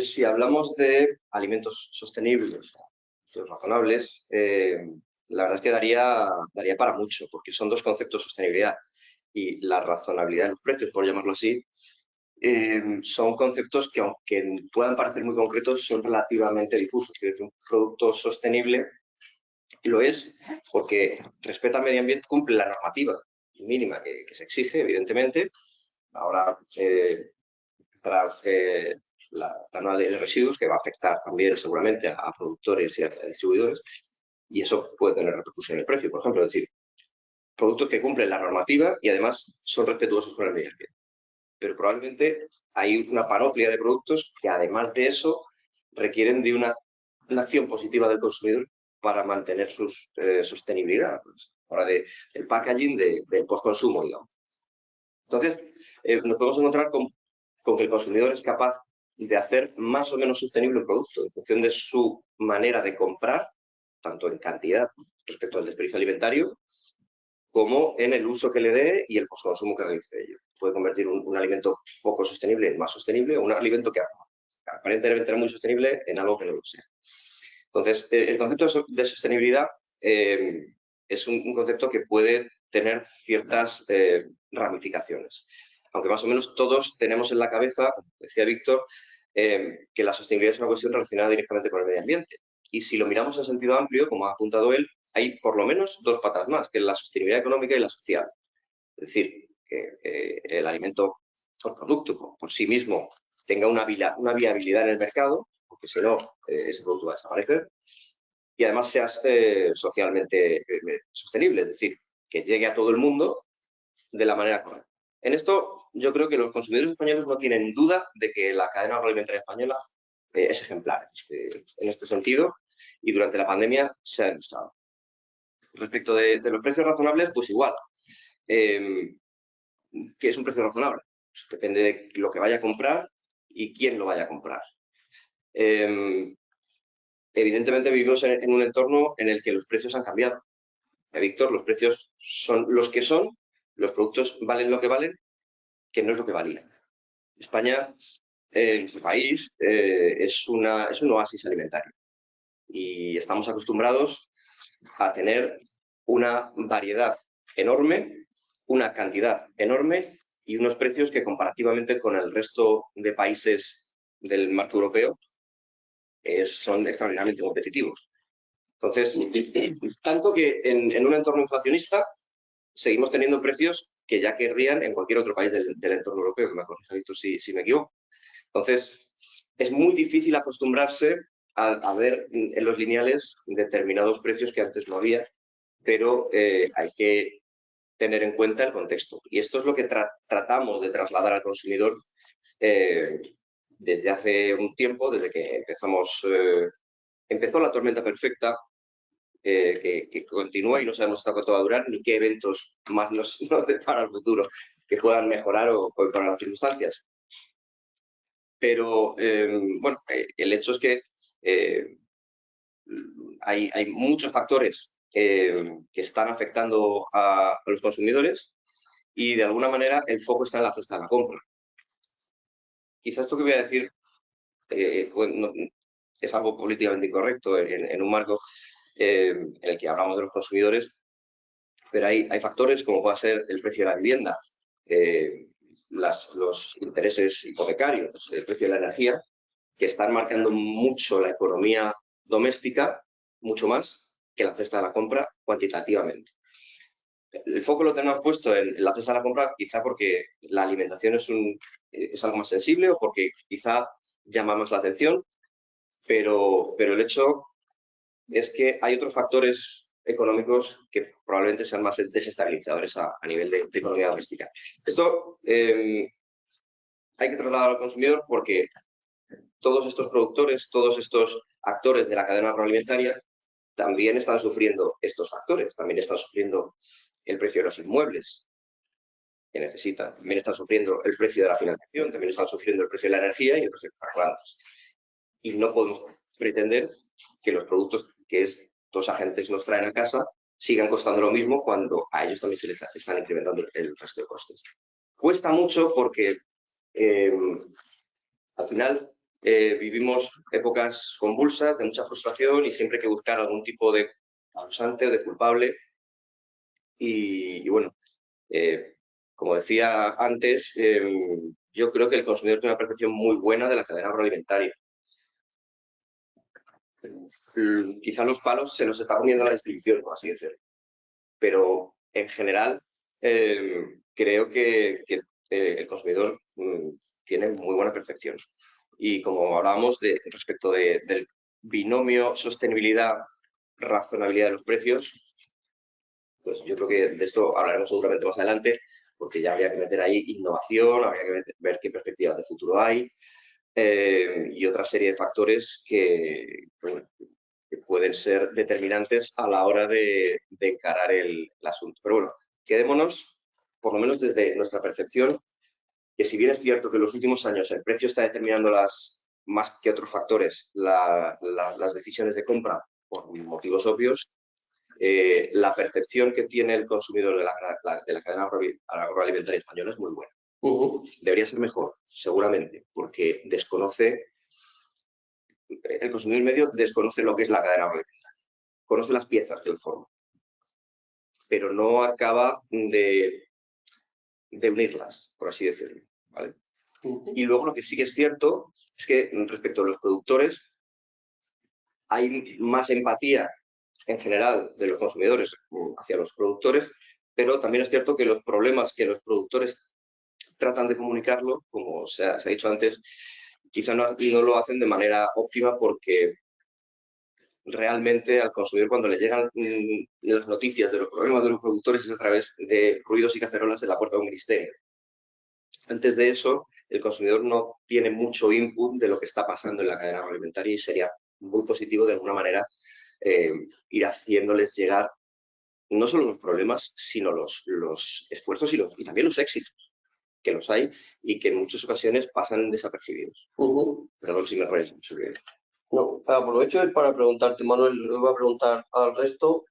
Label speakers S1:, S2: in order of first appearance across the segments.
S1: Pues si hablamos de alimentos sostenibles, razonables, la verdad es que daría para mucho, porque son dos conceptos, sostenibilidad y la razonabilidad de los precios, por llamarlo así, son conceptos que, aunque puedan parecer muy concretos, son relativamente difusos. Quiero decir, un producto sostenible lo es porque respeta el medio ambiente, cumple la normativa mínima que se exige, evidentemente. Ahora, la nueva ley de residuos, que va a afectar también seguramente a productores y a distribuidores, y eso puede tener repercusión en el precio, por ejemplo, es decir, productos que cumplen la normativa y además son respetuosos con el medio ambiente. Pero probablemente hay una panoplia de productos que, además de eso, requieren de una acción positiva del consumidor para mantener su sostenibilidad. Pues, ahora del packaging, del postconsumo, digamos. Entonces, nos podemos encontrar con que el consumidor es capaz de hacer más o menos sostenible un producto en función de su manera de comprar, tanto en cantidad respecto al desperdicio alimentario, como en el uso que le dé y el postconsumo que realice ello. Puede convertir un alimento poco sostenible en más sostenible, o un alimento que aparentemente era muy sostenible en algo que no lo sea. Entonces, el concepto de sostenibilidad es un concepto que puede tener ciertas ramificaciones. Aunque más o menos todos tenemos en la cabeza, decía Víctor, que la sostenibilidad es una cuestión relacionada directamente con el medio ambiente. Y si lo miramos en sentido amplio, como ha apuntado él, hay por lo menos dos patas más, que es la sostenibilidad económica y la social. Es decir, que el alimento o el producto por sí mismo tenga una viabilidad en el mercado, porque si no, ese producto va a desaparecer, y además sea socialmente sostenible, es decir, que llegue a todo el mundo de la manera correcta. En esto, yo creo que los consumidores españoles no tienen duda de que la cadena agroalimentaria española es ejemplar en este sentido, y durante la pandemia se ha demostrado. Respecto de los precios razonables, pues igual. ¿Qué es un precio razonable? Pues depende de lo que vaya a comprar y quién lo vaya a comprar. Evidentemente vivimos en un entorno en el que los precios han cambiado. Víctor, los precios son los que son, los productos valen lo que valen, que no es lo que valían. España, nuestro país, es un oasis alimentario y estamos acostumbrados a tener una variedad enorme, una cantidad enorme y unos precios que, comparativamente con el resto de países del marco europeo, son extraordinariamente competitivos. Entonces, tanto que en un entorno inflacionista seguimos teniendo precios que ya querrían en cualquier otro país del entorno europeo, que me corrija Víctor si me equivoco. Entonces, es muy difícil acostumbrarse a ver en los lineales determinados precios que antes no había, pero hay que tener en cuenta el contexto. Y esto es lo que tratamos de trasladar al consumidor desde hace un tiempo, desde que empezó la tormenta perfecta, que continúa y no sabemos hasta cuánto va a durar, ni qué eventos más nos depara el futuro que puedan mejorar o mejorar las circunstancias. Pero, bueno, el hecho es que hay muchos factores que están afectando a los consumidores y, de alguna manera, el foco está en la cesta de la compra. Quizás esto que voy a decir es algo políticamente incorrecto en un marco en el que hablamos de los consumidores, pero hay factores como puede ser el precio de la vivienda, los intereses hipotecarios, el precio de la energía, que están marcando mucho la economía doméstica, mucho más que la cesta de la compra cuantitativamente. El foco lo tenemos puesto en la cesta de la compra, quizá porque la alimentación es algo más sensible o porque quizá llama más la atención, pero el hecho es que hay otros factores económicos que probablemente sean más desestabilizadores a nivel de economía doméstica. Esto hay que trasladar al consumidor porque todos estos productores, todos estos actores de la cadena agroalimentaria también están sufriendo estos factores, también están sufriendo el precio de los inmuebles que necesitan, también están sufriendo el precio de la financiación, también están sufriendo el precio de la energía y el precio de las carburantes. Y no podemos pretender que los productos que estos agentes nos traen a casa sigan costando lo mismo cuando a ellos también se les están incrementando el resto de costes. Cuesta mucho porque al final vivimos épocas convulsas de mucha frustración y siempre hay que buscar algún tipo de causante o de culpable. Y bueno, como decía antes, yo creo que el consumidor tiene una percepción muy buena de la cadena agroalimentaria. Quizá los palos se los está poniendo la distribución, por así decirlo. Pero en general creo que el consumidor tiene muy buena percepción. Y como hablábamos respecto del binomio sostenibilidad-razonabilidad de los precios, pues yo creo que de esto hablaremos seguramente más adelante, porque ya habría que meter ahí innovación, habría que ver qué perspectivas de futuro hay y otra serie de factores bueno, que pueden ser determinantes a la hora de encarar el asunto. Pero bueno, quedémonos, por lo menos desde nuestra percepción, que si bien es cierto que en los últimos años el precio está determinando más que otros factores las decisiones de compra por motivos obvios, la percepción que tiene el consumidor de la cadena agroalimentaria española es muy buena. Debería ser mejor, seguramente, porque el consumidor medio desconoce lo que es la cadena agroalimentaria, conoce las piezas que lo forman, pero no acaba de unirlas, por así decirlo, ¿vale? Y luego lo que sí que es cierto es que respecto a los productores hay más empatía en general de los consumidores hacia los productores, pero también es cierto que los problemas que los productores tratan de comunicarlo, como se ha dicho antes, quizá no lo hacen de manera óptima porque realmente al consumidor cuando le llegan las noticias de los problemas de los productores es a través de ruidos y cacerolas en la puerta de un ministerio. Antes de eso, el consumidor no tiene mucho input de lo que está pasando en la cadena agroalimentaria y sería muy positivo de alguna manera ir haciéndoles llegar no solo los problemas, sino los esfuerzos y también los éxitos, que los hay y que en muchas ocasiones pasan desapercibidos. Perdón si me rollo.
S2: No, aprovecho para preguntarte, Manuel, le voy a preguntar al resto,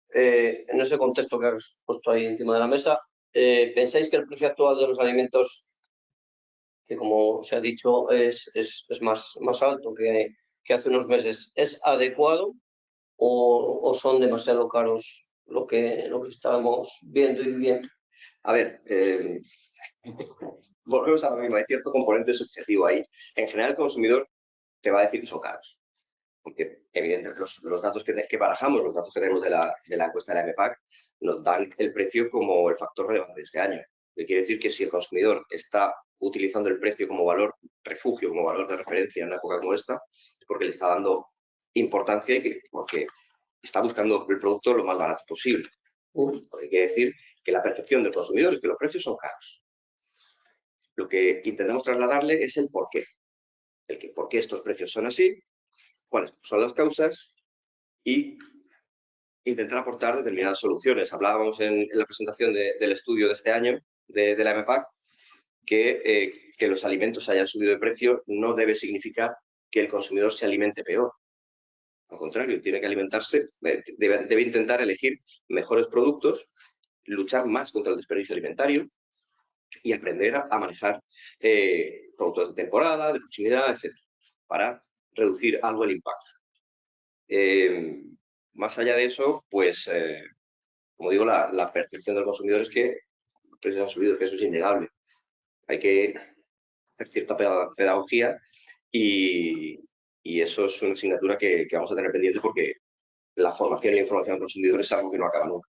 S2: en ese contexto que has puesto ahí encima de la mesa, ¿pensáis que el precio actual de los alimentos, que como se ha dicho es más alto que hace unos meses, es adecuado o son demasiado caros lo que estamos viendo y viviendo?
S1: A ver, volvemos a lo mismo, hay cierto componente subjetivo ahí. En general, el consumidor te va a decir que son caros. Porque, evidentemente, los datos que barajamos, los datos que tenemos de la encuesta de la MEPAC, nos dan el precio como el factor relevante de este año. Que quiere decir que si el consumidor está utilizando el precio como valor refugio, como valor de referencia en una época como esta, es porque le está dando importancia y porque está buscando el producto lo más barato posible. Porque quiere decir que la percepción del consumidor es que los precios son caros. Lo que intentamos trasladarle es el porqué. Por qué estos precios son así, cuáles son las causas y intentar aportar determinadas soluciones. Hablábamos en la presentación del estudio de este año de la MEPAC que los alimentos hayan subido de precio no debe significar que el consumidor se alimente peor. Al contrario, tiene que alimentarse, debe intentar elegir mejores productos, luchar más contra el desperdicio alimentario y aprender a manejar productos de temporada, de proximidad, etc. para reducir algo el impacto. Más allá de eso, pues, como digo, la percepción del consumidor es que los precios han subido, que eso es innegable. Hay que hacer cierta pedagogía y eso es una asignatura que vamos a tener pendiente porque la formación y la información del consumidor es algo que no acaba nunca.